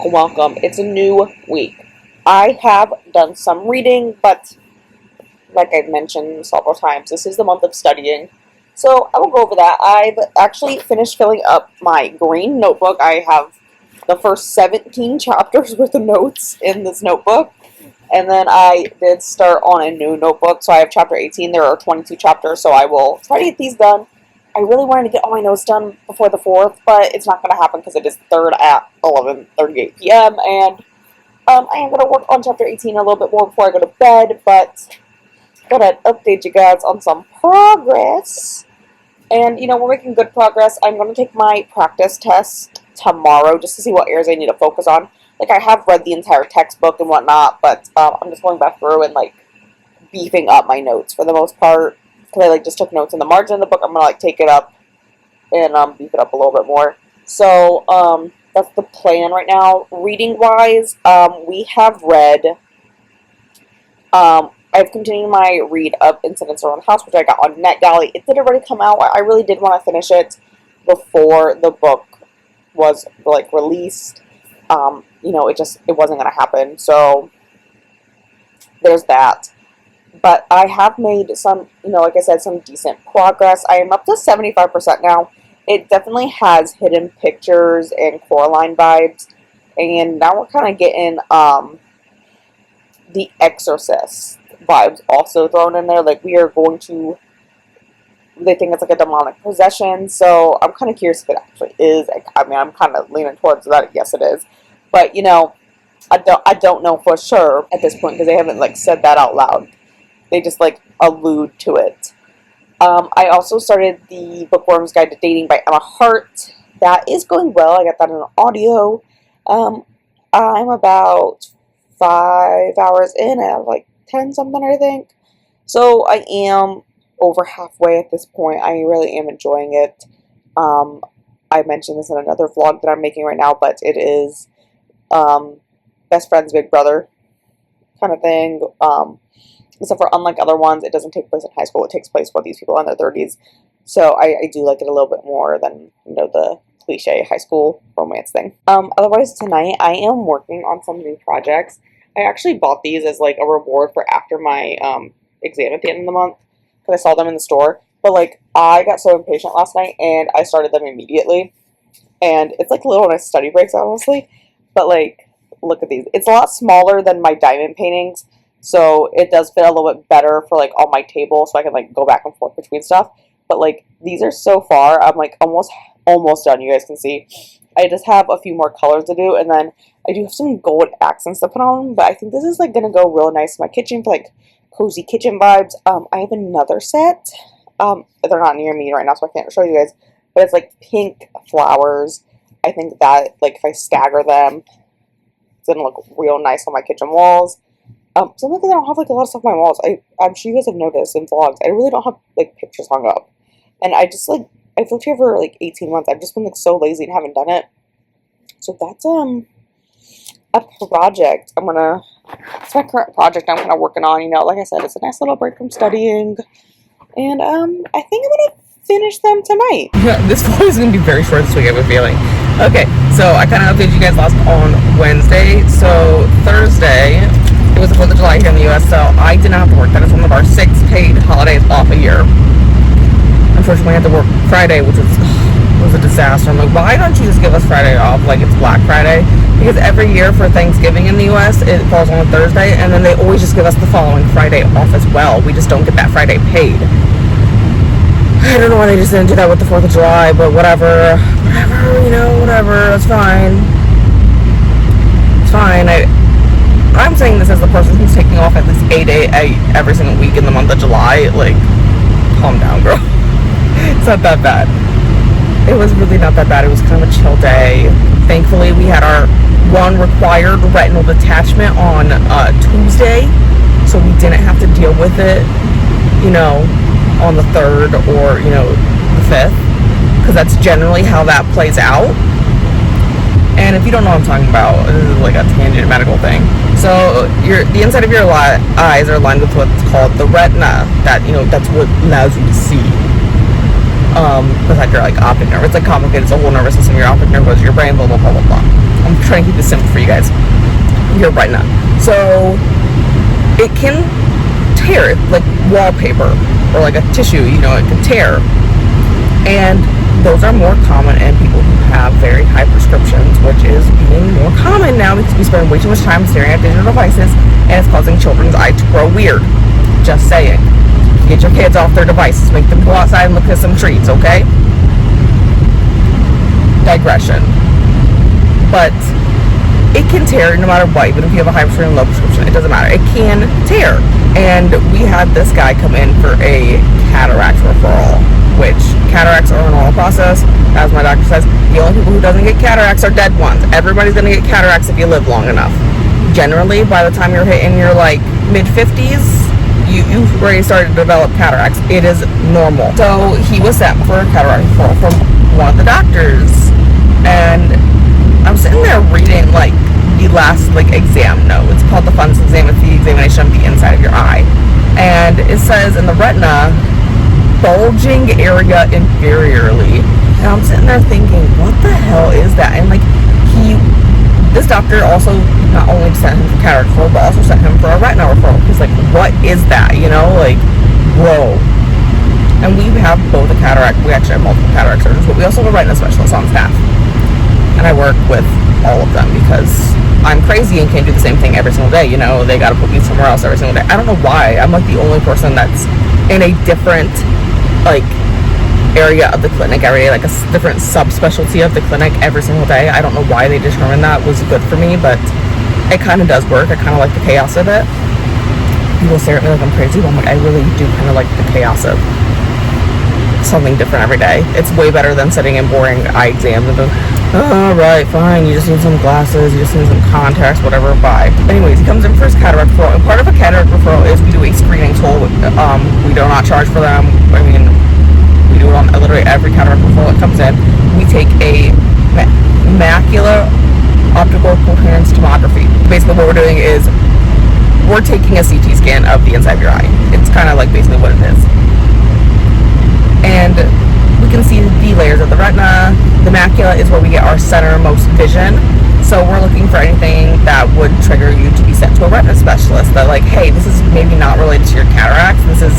Welcome. It's a new week. I have done some reading, but like I've mentioned several times, this is the month of studying. So I will go over that. I've actually finished filling up my green notebook. I have the first 17 chapters worth of notes in this notebook. And then I did start on a new notebook. So I have chapter 18. There are 22 chapters, so I will try to get these done. I really wanted to get all my notes done before the 4th, but it's not going to happen because it is 3rd at 11:38 p.m. And I am going to work on chapter 18 a little bit more before I go to bed, but I'm going to update you guys on some progress. And, we're making good progress. I'm going to take my practice test tomorrow just to see what areas I need to focus on. Like, I have read the entire textbook and whatnot, but I'm just going back through and, beefing up my notes for the most part. Because I, just took notes in the margin of the book. I'm going to, take it up and beef it up a little bit more. So, that's the plan right now. Reading-wise, we have read, I've continued my read of Incidents Around the House, which I got on NetGalley. It did already come out. I really did want to finish it before the book was, released. It wasn't going to happen. So, there's that. But I have made some, like I said, some decent progress. I am up to 75% now. It definitely has hidden pictures and Coraline vibes. And now we're kind of getting the Exorcist vibes also thrown in there. We are going to, they think it's a demonic possession. So I'm kind of curious if it actually is. I'm kind of leaning towards that. Yes, it is. But, I don't know for sure at this point because they haven't, said that out loud. They just, allude to it. I also started the Bookworm's Guide to Dating by Emma Hart. That is going well. I got that in an audio. I'm about 5 hours in. I have, 10 something, I think. So I am over halfway at this point. I really am enjoying it. I mentioned this in another vlog that I'm making right now, but it is best friend's big brother kind of thing. Except for unlike other ones, it doesn't take place in high school. It takes place while these people are in their 30s. So I do like it a little bit more than, the cliche high school romance thing. Otherwise, tonight I am working on some new projects. I actually bought these as, a reward for after my exam at the end of the month. Because I saw them in the store. But, I got so impatient last night and I started them immediately. And it's, little nice study breaks, honestly. But, look at these. It's a lot smaller than my diamond paintings. So it does fit a little bit better for on my table so I can go back and forth between stuff. But these are so far, I'm almost done, you guys can see. I just have a few more colors to do and then I do have some gold accents to put on, but I think this is gonna go real nice in my kitchen for cozy kitchen vibes. I have another set. They're not near me right now so I can't show you guys, but it's pink flowers. I think that if I stagger them, it's gonna look real nice on my kitchen walls. Some of them I don't have a lot of stuff on my walls. I'm sure you guys have noticed in vlogs. I really don't have pictures hung up. And I just I've lived here for 18 months. I've just been so lazy and haven't done it. So that's a project. It's my current project I'm kind of working on. Like I said, it's a nice little break from studying. And I think I'm gonna finish them tonight. This vlog is gonna be very short this week, I have a feeling. Okay, so I kind of updated you guys last on Wednesday. So Thursday, it was the 4th of July here in the U.S., so I did not have to work. That is one of our 6 paid holidays off a year. Unfortunately, I had to work Friday, which was a disaster. I'm like, why don't you just give us Friday off like it's Black Friday? Because every year for Thanksgiving in the U.S., it falls on a Thursday, and then they always just give us the following Friday off as well. We just don't get that Friday paid. I don't know why they just didn't do that with the 4th of July, but whatever. Whatever, it's fine. It's fine. I'm saying this as the person who's taking off at least 8 every single week in the month of July. Calm down, girl. It's not that bad. It was really not that bad. It was kind of a chill day. Thankfully, we had our one required retinal detachment on Tuesday, so we didn't have to deal with it, on the 3rd or, the 5th, because that's generally how that plays out. And if you don't know what I'm talking about, this is a tangent medical thing. So the inside of your eyes are lined with what's called the retina. That's what allows you to see. Besides your optic nerve. It's complicated. It's a whole nervous system. Your optic nerve goes to your brain, blah, blah, blah, blah, blah. I'm trying to keep this simple for you guys. Your retina. So it can tear like wallpaper or like a tissue, you know, it can tear. And those are more common in people who have very high prescriptions, which is being more common now because we spend way too much time staring at digital devices, and it's causing children's eyes to grow weird. Just saying. Get your kids off their devices. Make them go outside and look at some trees, okay? Digression. But it can tear no matter what, even if you have a high prescription, low prescription, it doesn't matter. It can tear. And we had this guy come in for a cataract referral, which cataracts are a normal process. As my doctor says, the only people who doesn't get cataracts are dead ones. Everybody's going to get cataracts if you live long enough. Generally, by the time you're hitting your like mid-50s, you've already started to develop cataracts. It is normal. So he was sent for a cataract referral from one of the doctors, and I'm sitting there reading like the last like exam note. It's called the fundus exam. It's the examination of the inside of your eye, and it says in the retina, bulging area inferiorly. And I'm sitting there thinking, what the hell is that? And like this doctor also not only sent him for cataract referral, but also sent him for a retina referral. He's like, what is that? You know, like, whoa. And we have both a cataract, we actually have multiple cataract surgeons, but we also have a retina specialist on staff. And I work with all of them because I'm crazy and can't do the same thing every single day. You know, they gotta put me somewhere else every single day. I don't know why. I'm like the only person that's in a different, like, area of the clinic every day, like a different subspecialty of the clinic every single day. I don't know why they determined that was good for me, but it kind of does work. I kind of like the chaos of it. People stare at me like I'm crazy, but I'm like, I really do kind of like the chaos of something different every day. It's way better than sitting in boring eye exams and going, oh, right, fine, you just need some glasses, you just need some contacts, whatever, bye. Anyways, he comes in for his cataract referral, and part of a cataract referral is we do a screening tool. We do not charge for them. I mean, we do it on literally every cataract referral that comes in. We take a macular optical coherence tomography. Basically what we're doing is we're taking a CT scan of the inside of your eye. It's kind of like basically what it is. And we can see the layers of the retina. The macula is where we get our centermost vision. So we're looking for anything that would trigger you to be sent to a retina specialist. That like, hey, this is maybe not related to your cataracts. This is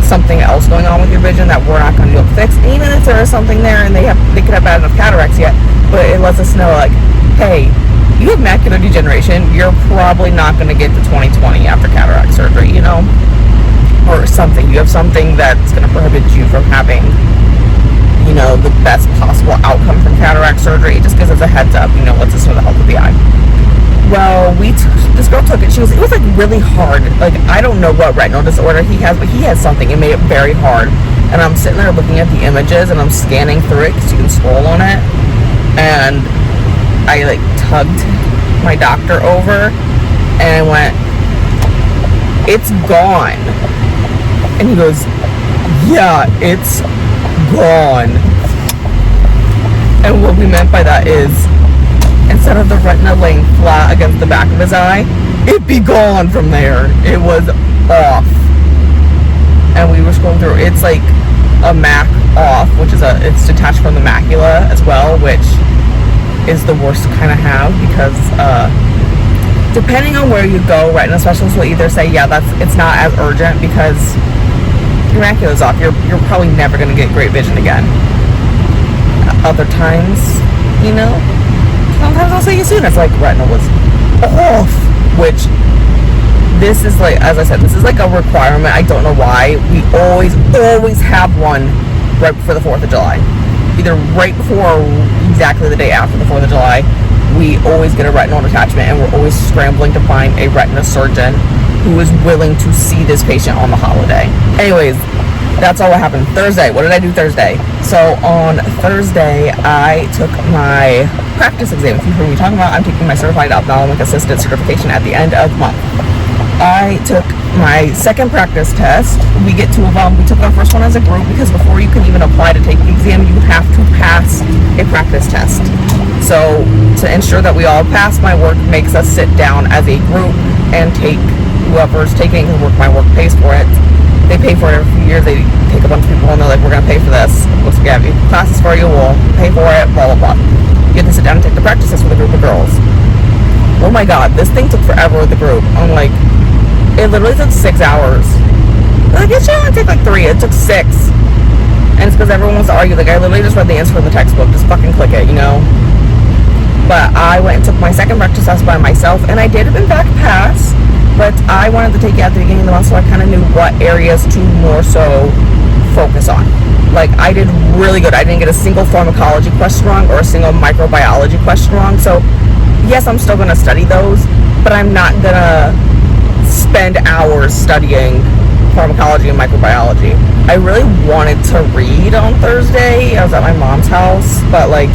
something else going on with your vision that we're not going to be able to fix. Even if there is something there and they could have bad enough cataracts yet, but it lets us know like, hey, you have macular degeneration, you're probably not going to get to 20/20 after cataract surgery, you know, or something. You have something that's going to prohibit you from having, you know, the best possible outcome from cataract surgery. It just gives us a heads up, you know, lets us know the health of the eye. Well, this girl took it. It was like really hard. Like, I don't know what retinal disorder he has, but he has something. It made it very hard. And I'm sitting there looking at the images and I'm scanning through it because you can scroll on it. And I like tugged my doctor over and went, it's gone. And he goes, yeah, it's gone. And what we meant by that is, instead of the retina laying flat against the back of his eye, it'd be gone from there. It was off. And we were scrolling through. It's like a MAC off, which is it's detached from the macula as well, which is the worst to kind of have because depending on where you go, retina specialists will either say, yeah, it's not as urgent because your macula's off. You're probably never going to get great vision again. Other times, you know, sometimes I'll say you soon. It's like retina was off, which this is like, as I said, this is like a requirement. I don't know why. We always have one right before the 4th of July. Either right before or exactly the day after the 4th of July. We always get a retinal detachment, and we're always scrambling to find a retina surgeon who is willing to see this patient on the holiday. Anyways, that's all what happened. Thursday, what did I do Thursday? So on Thursday, I took my practice exam. If you heard me talking about, I'm taking my certified ophthalmic assistant certification at the end of the month. I took my second practice test. We get two of them. We took our first one as a group because before you can even apply to take the exam, you have to pass a practice test. So to ensure that we all pass, my work makes us sit down as a group and take whoever's taking the work. My work pays for it. They pay for it every few years. They take a bunch of people and they're like, we're going to pay for this. Looks like we have classes for you. We'll pay for it, blah, blah, blah. you have to sit down and take the practice test with a group of girls. Oh my god, this thing took forever with the group. I'm like, it literally took 6 hours. Like, it should only take like 3. It took 6. And it's because everyone wants to argue. Like, I literally just read the answer from the textbook. Just fucking click it, you know? But I went and took my second practice test by myself, and I did it in back pass. But I wanted to take it at the beginning of the month, so I kind of knew what areas to more so focus on. Like, I did really good. I didn't get a single pharmacology question wrong or a single microbiology question wrong. So, yes, I'm still going to study those, but I'm not going to spend hours studying pharmacology and microbiology. I really wanted to read on Thursday. I was at my mom's house, but, like,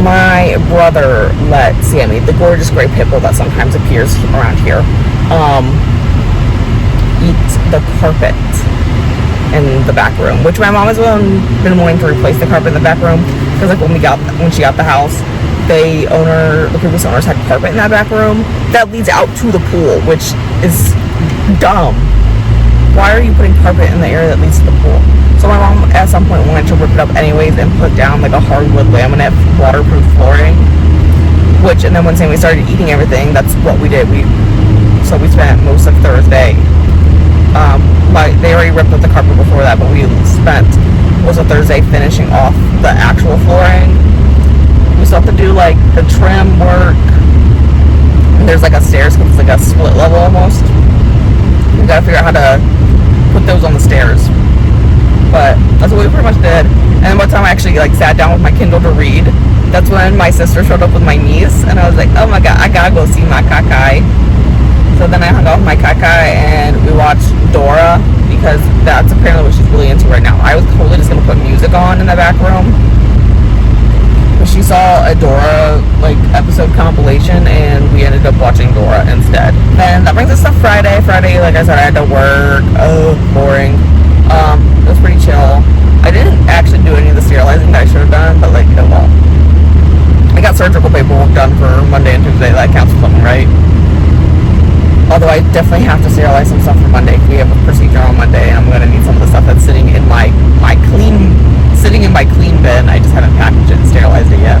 my brother let Sammy, the gorgeous gray pit bull that sometimes appears around here, eat the carpet in the back room, which my mom has been wanting to replace the carpet in the back room, because like when she got the house, the previous owners had carpet in that back room that leads out to the pool, which is dumb. Why are you putting carpet in the area that leads to the pool? So my mom at some point wanted to rip it up anyways and put down like a hardwood laminate waterproof flooring, and then when Sammy started eating everything, that's what we did. So we spent most of Thursday, they already ripped up the carpet before that, but we spent most of Thursday finishing off the actual flooring. We still have to do like the trim work, and there's like a stairs, because it's like a split level almost. We gotta figure out how to put those on the stairs. But that's what we pretty much did. And by the time I actually like sat down with my Kindle to read, that's when my sister showed up with my niece, and I was like, oh my god, I gotta go see my kakai. So then I hung out with my kakai and we watched Dora, because that's apparently what she's really into right now. I was totally just gonna put music on in the back room, but she saw a Dora like episode compilation, and we ended up watching Dora instead. Then that brings us to Friday. Friday, like I said, I had to work. Oh, boring. It was pretty chill. I didn't actually do any of the sterilizing that I should have done, but like, oh well. I got surgical paperwork done for Monday and Tuesday. That counts for something, right? Although I definitely have to sterilize some stuff for Monday. We have a procedure on Monday, and I'm gonna need some of the stuff that's sitting in my clean bin. I just haven't packaged it and sterilized it yet.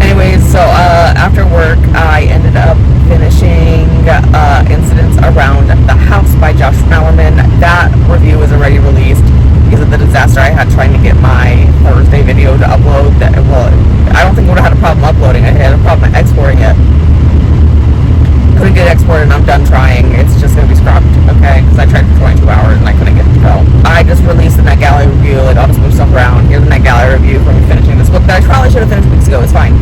Anyways, so after work, I ended up finishing Incidents Around the House by Josh Mallerman. That review is already released because of the disaster I had trying to get my Thursday video to upload. I don't think I would have had a problem uploading it. I had a problem exporting it. Couldn't get it exported, and I'm done trying. It's just going to be scrubbed, okay? Because I tried for 22 hours and I couldn't get it to go. I just released the Net Gallery review. Like, I'll just move stuff around. Here's the Net Gallery review for me finishing this book that I probably should have finished weeks ago. It's fine.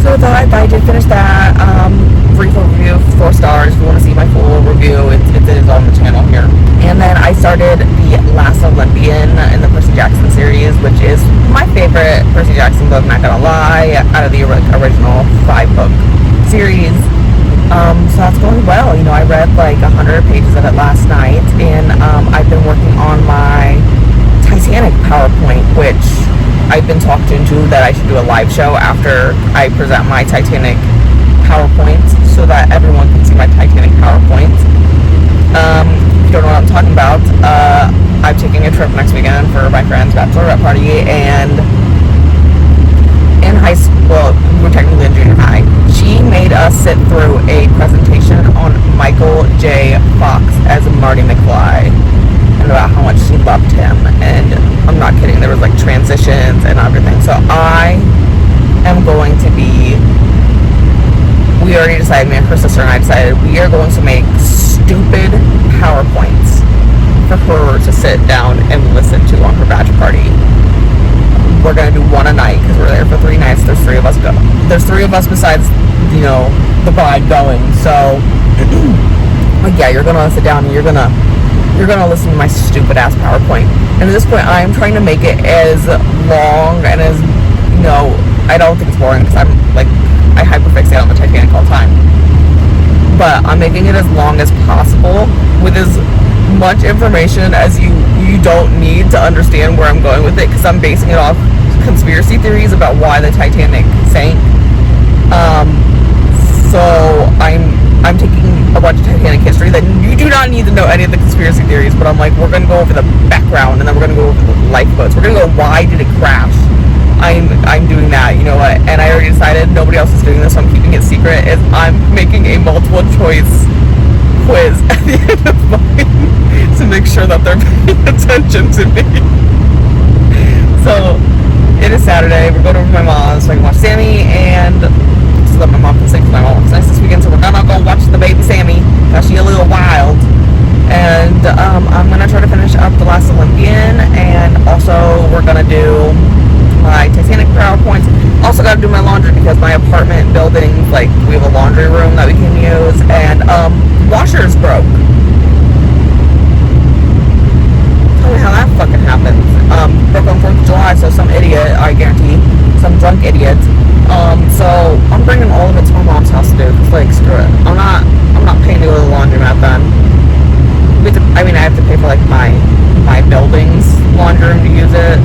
So I did finish that. Brief overview, 4 stars. If you want to see my full review, it is on the channel here. And then I started The Last Olympian in the Percy Jackson series, which is my favorite Percy Jackson book, not gonna lie, out of the original 5-book series. So that's going well. You know, I read like 100 pages of it last night, and I've been working on my Titanic PowerPoint, which I've been talked into that I should do a live show after I present my Titanic PowerPoint, so that everyone can see my Titanic PowerPoint. If you don't know what I'm talking about, I'm taking a trip next weekend for my friend's bachelorette party, and in high school, well, we're technically in junior high, she made us sit through a presentation on Michael J. Fox as Marty McFly, and about how much she loved him. And I'm not kidding, there was like transitions and everything. So I am going to be, we already decided, me and her sister and I decided, we are going to make stupid PowerPoints for her to sit down and listen to on her bachelor party. We're going to do one a night because we're there for 3 nights. There's 3 of us go. There's 3 of us besides, you know, the bride going. So, like, yeah, you're going to sit down and you're going to listen to my stupid ass PowerPoint. And at this point, I'm trying to make it as long and as, you know, I don't think it's boring because I'm, like, I hyperfixate on the Titanic all the time. But I'm making it as long as possible with as much information as you don't need to understand where I'm going with it, because I'm basing it off conspiracy theories about why the Titanic sank. So I'm taking a bunch of Titanic history. That you do not need to know any of the conspiracy theories, but I'm like, we're gonna go over the background, and then we're gonna go over the lifeboats. We're gonna go, why did it crash? I'm doing that, you know what? And I already decided nobody else is doing this, so I'm keeping it secret. Is I'm making a multiple choice quiz at the end of mine to make sure that they're paying attention to me. So it is Saturday. We're going over to my mom's so I can watch Sammy, and so that my mom can sing, because my mom was nice this weekend. So we're gonna go watch the baby Sammy. Now she's a little wild, and I'm gonna try to finish up The Last Olympian, and also we're gonna do my Titanic PowerPoints. Also got to do my laundry because my apartment building, like, we have a laundry room that we can use, and washer's broke. Tell me how that fucking happened. Broke on 4th of July, so some idiot, I guarantee, some drunk idiot. So I'm bringing all of it to my mom's house to do, because, like, screw it. I'm not paying to go to the laundromat then. I mean, I have to pay for, like, my building's laundry room to use it.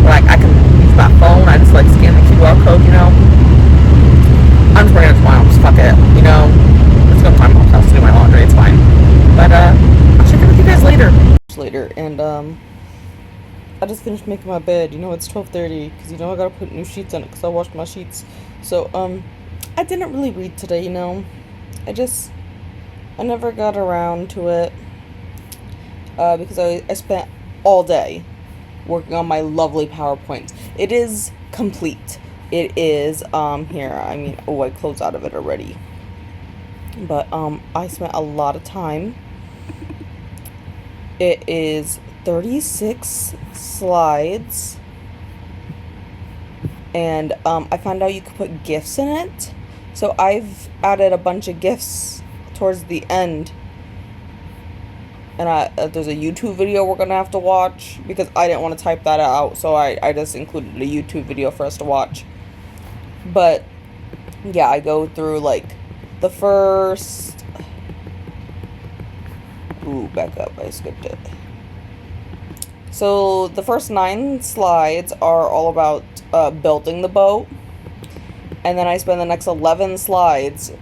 Like, I can use my phone, I just, like, scan the QR code, you know? I'm just bringing it to my mom's, fuck it, you know? Let's go to my mom's house to do my laundry, it's fine. But, I'll check in with you guys later. And, I just finished making my bed, you know, it's 12:30, because, you know, I gotta put new sheets on it, because I washed my sheets. So, I didn't really read today, you know? I never got around to it, because I spent all day working on my lovely PowerPoint. It is complete. It is, here, I mean, oh, I closed out of it already. But, I spent a lot of time. It is 36 slides. And, I found out you could put GIFs in it. So I've added a bunch of GIFs towards the end. And there's a YouTube video we're gonna have to watch, because I didn't want to type that out, so I just included a YouTube video for us to watch. But yeah, I go through, like, the first... Ooh, back up, I skipped it. So the first 9 slides are all about building the boat, and then I spend the next 11 slides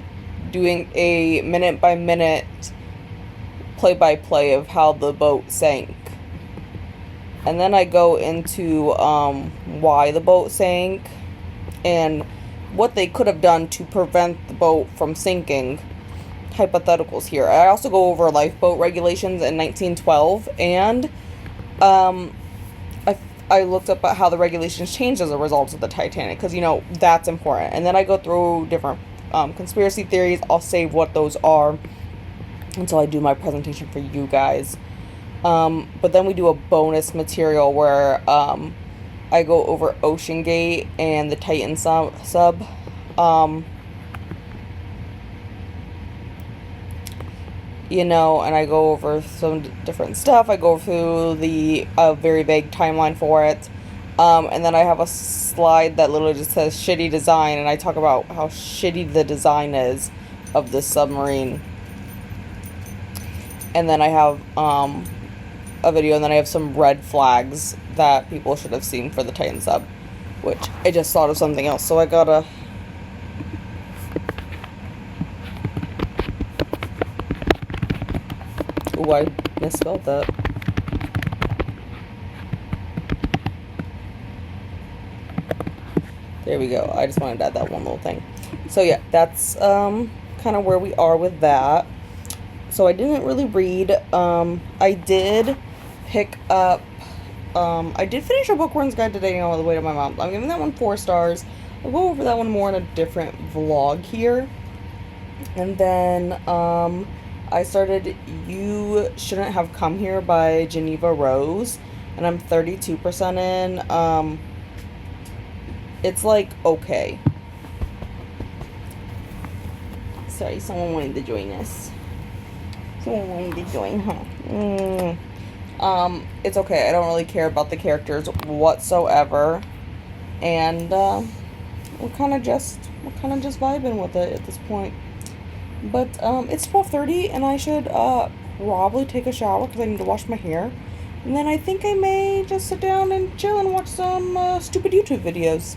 doing a minute-by-minute play-by-play of how the boat sank. And then I go into why the boat sank and what they could have done to prevent the boat from sinking. Hypotheticals here. I also go over lifeboat regulations in 1912, and I looked up at how the regulations changed as a result of the Titanic, because, you know, that's important. And then I go through different conspiracy theories. I'll save what those are until I do my presentation for you guys. But then we do a bonus material where I go over Ocean Gate and the Titan sub. You know, and I go over some different stuff. I go through the very vague timeline for it. And then I have a slide that literally just says shitty design, and I talk about how shitty the design is of this submarine. And then I have a video, and then I have some red flags that people should have seen for the Titan sub, which I just thought of something else, so I gotta... Ooh, I misspelled that. There we go. I just wanted to add that one little thing. So yeah, that's kind of where we are with that. So I didn't really read. I did pick up, I did finish a bookworm's guide to dating on the way to my mom. I'm giving that one 4 stars. I'll go over that one more in a different vlog here. And then, I started You Shouldn't Have Come Here by Geneva Rose, and I'm 32% in. It's like, okay. Sorry, someone wanted to join us. Someone wanted to join, huh? It's okay. I don't really care about the characters whatsoever, and we're kind of just vibing with it at this point. But it's 12:30, and I should probably take a shower because I need to wash my hair, and then I think I may just sit down and chill and watch some stupid YouTube videos.